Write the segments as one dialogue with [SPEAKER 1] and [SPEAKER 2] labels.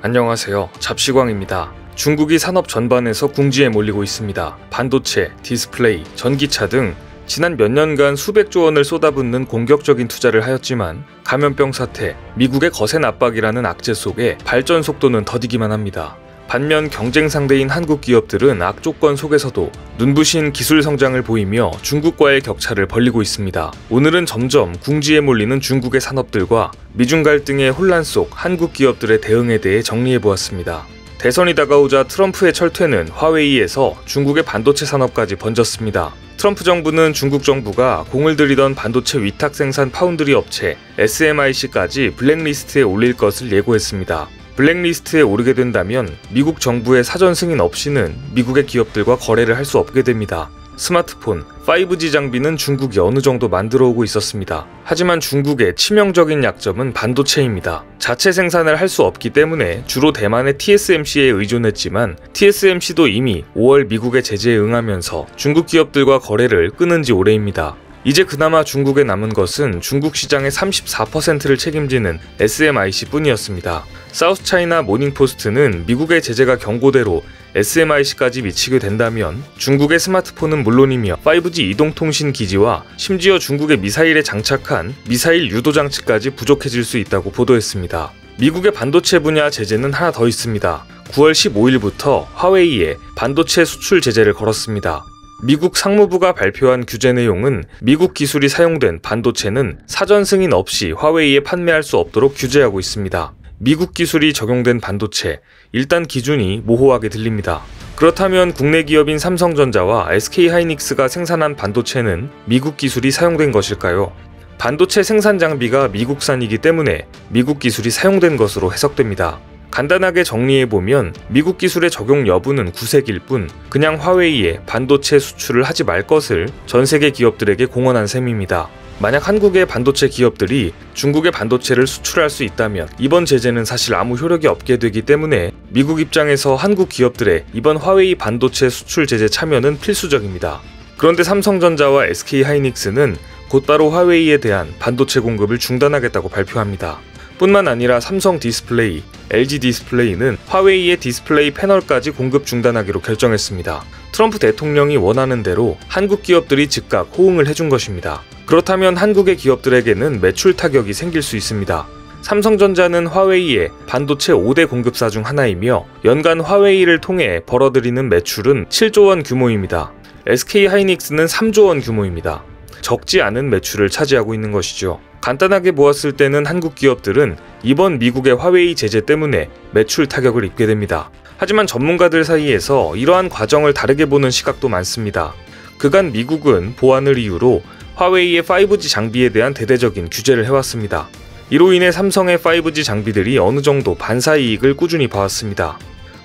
[SPEAKER 1] 안녕하세요. 잡시광입니다. 중국이 산업 전반에서 궁지에 몰리고 있습니다. 반도체, 디스플레이, 전기차 등 지난 몇 년간 수백조 원을 쏟아붓는 공격적인 투자를 하였지만 감염병 사태, 미국의 거센 압박이라는 악재 속에 발전 속도는 더디기만 합니다. 반면 경쟁 상대인 한국 기업들은 악조건 속에서도 눈부신 기술 성장을 보이며 중국과의 격차를 벌리고 있습니다. 오늘은 점점 궁지에 몰리는 중국의 산업들과 미중 갈등의 혼란 속 한국 기업들의 대응에 대해 정리해보았습니다. 대선이 다가오자 트럼프의 철퇴는 화웨이에서 중국의 반도체 산업까지 번졌습니다. 트럼프 정부는 중국 정부가 공을 들이던 반도체 위탁 생산 파운드리 업체 SMIC까지 블랙리스트에 올릴 것을 예고했습니다. 블랙리스트에 오르게 된다면 미국 정부의 사전 승인 없이는 미국의 기업들과 거래를 할 수 없게 됩니다. 스마트폰, 5G 장비는 중국이 어느 정도 만들어 오고 있었습니다. 하지만 중국의 치명적인 약점은 반도체입니다. 자체 생산을 할 수 없기 때문에 주로 대만의 TSMC에 의존했지만 TSMC도 이미 5월 미국의 제재에 응하면서 중국 기업들과 거래를 끊은 지 오래입니다. 이제 그나마 중국에 남은 것은 중국 시장의 34%를 책임지는 SMIC 뿐이었습니다. 사우스차이나 모닝포스트는 미국의 제재가 경고대로 SMIC까지 미치게 된다면 중국의 스마트폰은 물론이며 5G 이동통신 기지와 심지어 중국의 미사일에 장착한 미사일 유도 장치까지 부족해질 수 있다고 보도했습니다. 미국의 반도체 분야 제재는 하나 더 있습니다. 9월 15일부터 화웨이에 반도체 수출 제재를 걸었습니다. 미국 상무부가 발표한 규제 내용은 미국 기술이 사용된 반도체는 사전 승인 없이 화웨이에 판매할 수 없도록 규제하고 있습니다. 미국 기술이 적용된 반도체, 일단 기준이 모호하게 들립니다. 그렇다면 국내 기업인 삼성전자와 SK하이닉스가 생산한 반도체는 미국 기술이 사용된 것일까요? 반도체 생산 장비가 미국산이기 때문에 미국 기술이 사용된 것으로 해석됩니다. 간단하게 정리해보면 미국 기술의 적용 여부는 구색일 뿐 그냥 화웨이에 반도체 수출을 하지 말 것을 전 세계 기업들에게 공언한 셈입니다. 만약 한국의 반도체 기업들이 중국의 반도체를 수출할 수 있다면 이번 제재는 사실 아무 효력이 없게 되기 때문에 미국 입장에서 한국 기업들의 이번 화웨이 반도체 수출 제재 참여는 필수적입니다. 그런데 삼성전자와 SK하이닉스는 곧바로 화웨이에 대한 반도체 공급을 중단하겠다고 발표합니다. 뿐만 아니라 삼성 디스플레이, LG 디스플레이는 화웨이의 디스플레이 패널까지 공급 중단하기로 결정했습니다. 트럼프 대통령이 원하는 대로 한국 기업들이 즉각 호응을 해준 것입니다. 그렇다면 한국의 기업들에게는 매출 타격이 생길 수 있습니다. 삼성전자는 화웨이의 반도체 5대 공급사 중 하나이며 연간 화웨이를 통해 벌어들이는 매출은 7조 원 규모입니다. SK하이닉스는 3조 원 규모입니다. 적지 않은 매출을 차지하고 있는 것이죠. 간단하게 보았을 때는 한국 기업들은 이번 미국의 화웨이 제재 때문에 매출 타격을 입게 됩니다. 하지만 전문가들 사이에서 이러한 과정을 다르게 보는 시각도 많습니다. 그간 미국은 보안을 이유로 화웨이의 5G 장비에 대한 대대적인 규제를 해왔습니다. 이로 인해 삼성의 5G 장비들이 어느 정도 반사 이익을 꾸준히 봐왔습니다.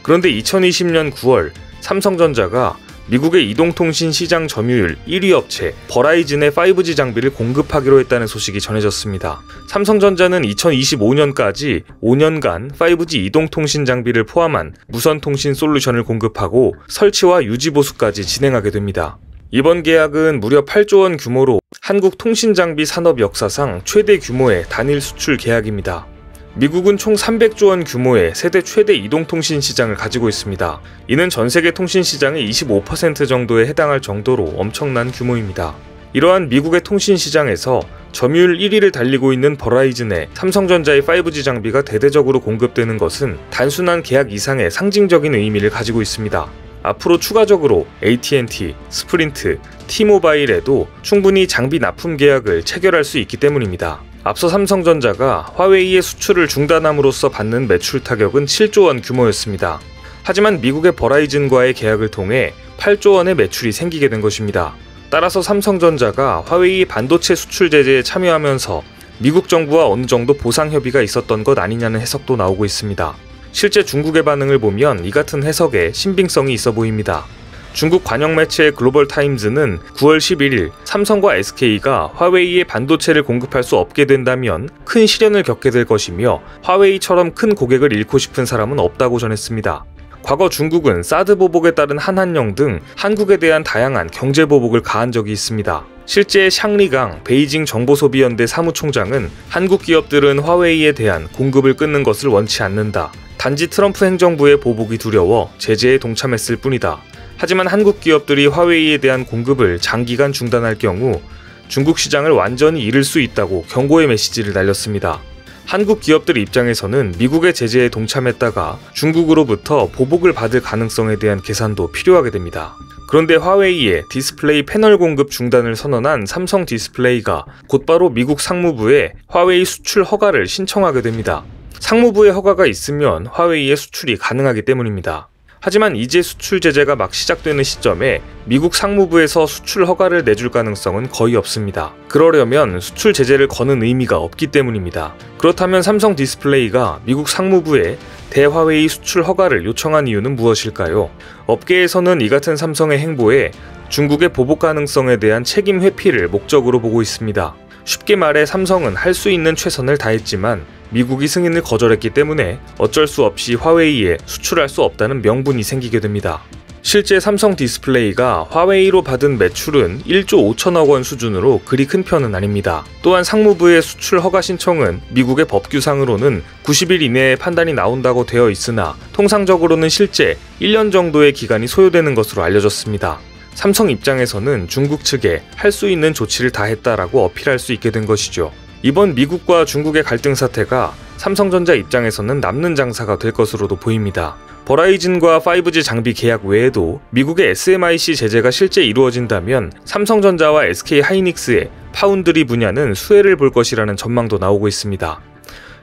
[SPEAKER 1] 그런데 2020년 9월 삼성전자가 미국의 이동통신 시장 점유율 1위 업체 버라이즌의 5G 장비를 공급하기로 했다는 소식이 전해졌습니다. 삼성전자는 2025년까지 5년간 5G 이동통신 장비를 포함한 무선통신 솔루션을 공급하고 설치와 유지보수까지 진행하게 됩니다. 이번 계약은 무려 8조 원 규모로 한국 통신장비 산업 역사상 최대 규모의 단일 수출 계약입니다. 미국은 총 300조 원 규모의 세계 최대 이동통신 시장을 가지고 있습니다. 이는 전 세계 통신 시장의 25% 정도에 해당할 정도로 엄청난 규모입니다. 이러한 미국의 통신 시장에서 점유율 1위를 달리고 있는 버라이즌에 삼성전자의 5G 장비가 대대적으로 공급되는 것은 단순한 계약 이상의 상징적인 의미를 가지고 있습니다. 앞으로 추가적으로 AT&T, 스프린트, T모바일에도 충분히 장비 납품 계약을 체결할 수 있기 때문입니다. 앞서 삼성전자가 화웨이의 수출을 중단함으로써 받는 매출 타격은 7조 원 규모였습니다. 하지만 미국의 버라이즌과의 계약을 통해 8조 원의 매출이 생기게 된 것입니다. 따라서 삼성전자가 화웨이 반도체 수출 제재에 참여하면서 미국 정부와 어느 정도 보상 협의가 있었던 것 아니냐는 해석도 나오고 있습니다. 실제 중국의 반응을 보면 이 같은 해석에 신빙성이 있어 보입니다. 중국 관영 매체 글로벌타임즈는 9월 11일 삼성과 SK가 화웨이에 반도체를 공급할 수 없게 된다면 큰 시련을 겪게 될 것이며 화웨이처럼 큰 고객을 잃고 싶은 사람은 없다고 전했습니다. 과거 중국은 사드 보복에 따른 한한령 등 한국에 대한 다양한 경제 보복을 가한 적이 있습니다. 실제 샹리강 베이징 정보소비연대 사무총장은 한국 기업들은 화웨이에 대한 공급을 끊는 것을 원치 않는다. 단지 트럼프 행정부의 보복이 두려워 제재에 동참했을 뿐이다. 하지만 한국 기업들이 화웨이에 대한 공급을 장기간 중단할 경우 중국 시장을 완전히 잃을 수 있다고 경고의 메시지를 날렸습니다. 한국 기업들 입장에서는 미국의 제재에 동참했다가 중국으로부터 보복을 받을 가능성에 대한 계산도 필요하게 됩니다. 그런데 화웨이의 디스플레이 패널 공급 중단을 선언한 삼성 디스플레이가 곧바로 미국 상무부에 화웨이 수출 허가를 신청하게 됩니다. 상무부의 허가가 있으면 화웨이의 수출이 가능하기 때문입니다. 하지만 이제 수출 제재가 막 시작되는 시점에 미국 상무부에서 수출 허가를 내줄 가능성은 거의 없습니다. 그러려면 수출 제재를 거는 의미가 없기 때문입니다. 그렇다면 삼성 디스플레이가 미국 상무부에 대화웨이 수출 허가를 요청한 이유는 무엇일까요? 업계에서는 이 같은 삼성의 행보에 중국의 보복 가능성에 대한 책임 회피를 목적으로 보고 있습니다. 쉽게 말해 삼성은 할 수 있는 최선을 다했지만 미국이 승인을 거절했기 때문에 어쩔 수 없이 화웨이에 수출할 수 없다는 명분이 생기게 됩니다. 실제 삼성 디스플레이가 화웨이로 받은 매출은 1조 5천억 원 수준으로 그리 큰 편은 아닙니다. 또한 상무부의 수출 허가 신청은 미국의 법규상으로는 90일 이내에 판단이 나온다고 되어 있으나 통상적으로는 실제 1년 정도의 기간이 소요되는 것으로 알려졌습니다. 삼성 입장에서는 중국 측에 할 수 있는 조치를 다했다라고 어필할 수 있게 된 것이죠. 이번 미국과 중국의 갈등 사태가 삼성전자 입장에서는 남는 장사가 될 것으로도 보입니다. 버라이즌과 5G 장비 계약 외에도 미국의 SMIC 제재가 실제 이루어진다면 삼성전자와 SK하이닉스의 파운드리 분야는 수혜를 볼 것이라는 전망도 나오고 있습니다.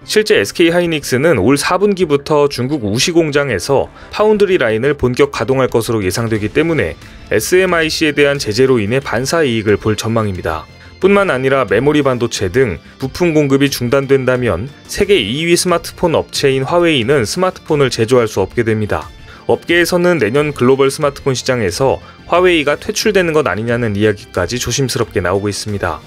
[SPEAKER 1] 실제 SK하이닉스는 올 4분기부터 중국 우시 공장에서 파운드리 라인을 본격 가동할 것으로 예상되기 때문에 SMIC에 대한 제재로 인해 반사 이익을 볼 전망입니다. 뿐만 아니라 메모리 반도체 등 부품 공급이 중단된다면 세계 2위 스마트폰 업체인 화웨이는 스마트폰을 제조할 수 없게 됩니다. 업계에서는 내년 글로벌 스마트폰 시장에서 화웨이가 퇴출되는 것 아니냐는 이야기까지 조심스럽게 나오고 있습니다.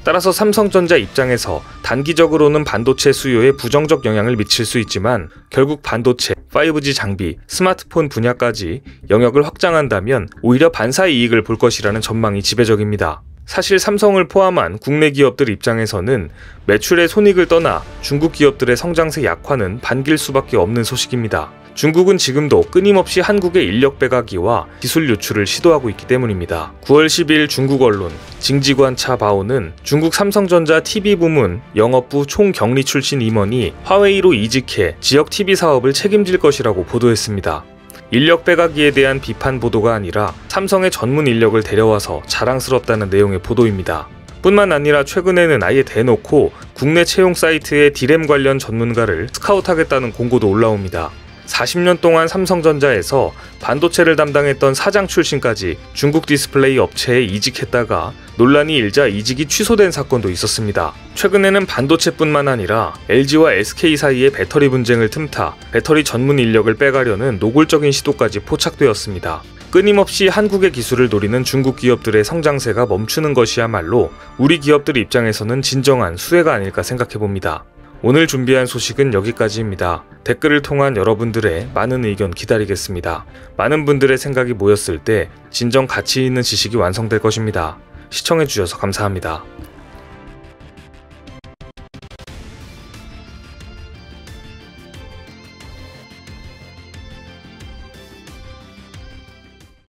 [SPEAKER 1] 따라서 삼성전자 입장에서 단기적으로는 반도체 수요에 부정적 영향을 미칠 수 있지만 결국 반도체, 5G 장비, 스마트폰 분야까지 영역을 확장한다면 오히려 반사 이익을 볼 것이라는 전망이 지배적입니다. 사실 삼성을 포함한 국내 기업들 입장에서는 매출의 손익을 떠나 중국 기업들의 성장세 약화는 반길 수밖에 없는 소식입니다. 중국은 지금도 끊임없이 한국의 인력 빼가기와 기술 유출을 시도하고 있기 때문입니다. 9월 10일 중국 언론 징지관 차바오는 중국 삼성전자 TV 부문 영업부 총경리 출신 임원이 화웨이로 이직해 지역 TV 사업을 책임질 것이라고 보도했습니다. 인력 빼가기에 대한 비판 보도가 아니라 삼성의 전문 인력을 데려와서 자랑스럽다는 내용의 보도입니다. 뿐만 아니라 최근에는 아예 대놓고 국내 채용 사이트에 디램 관련 전문가를 스카웃하겠다는 공고도 올라옵니다. 40년 동안 삼성전자에서 반도체를 담당했던 사장 출신까지 중국 디스플레이 업체에 이직했다가 논란이 일자 이직이 취소된 사건도 있었습니다. 최근에는 반도체뿐만 아니라 LG와 SK 사이의 배터리 분쟁을 틈타 배터리 전문 인력을 빼가려는 노골적인 시도까지 포착되었습니다. 끊임없이 한국의 기술을 노리는 중국 기업들의 성장세가 멈추는 것이야말로 우리 기업들 입장에서는 진정한 수혜가 아닐까 생각해봅니다. 오늘 준비한 소식은 여기까지입니다. 댓글을 통한 여러분들의 많은 의견 기다리겠습니다. 많은 분들의 생각이 모였을 때 진정 가치 있는 지식이 완성될 것입니다. 시청해주셔서 감사합니다.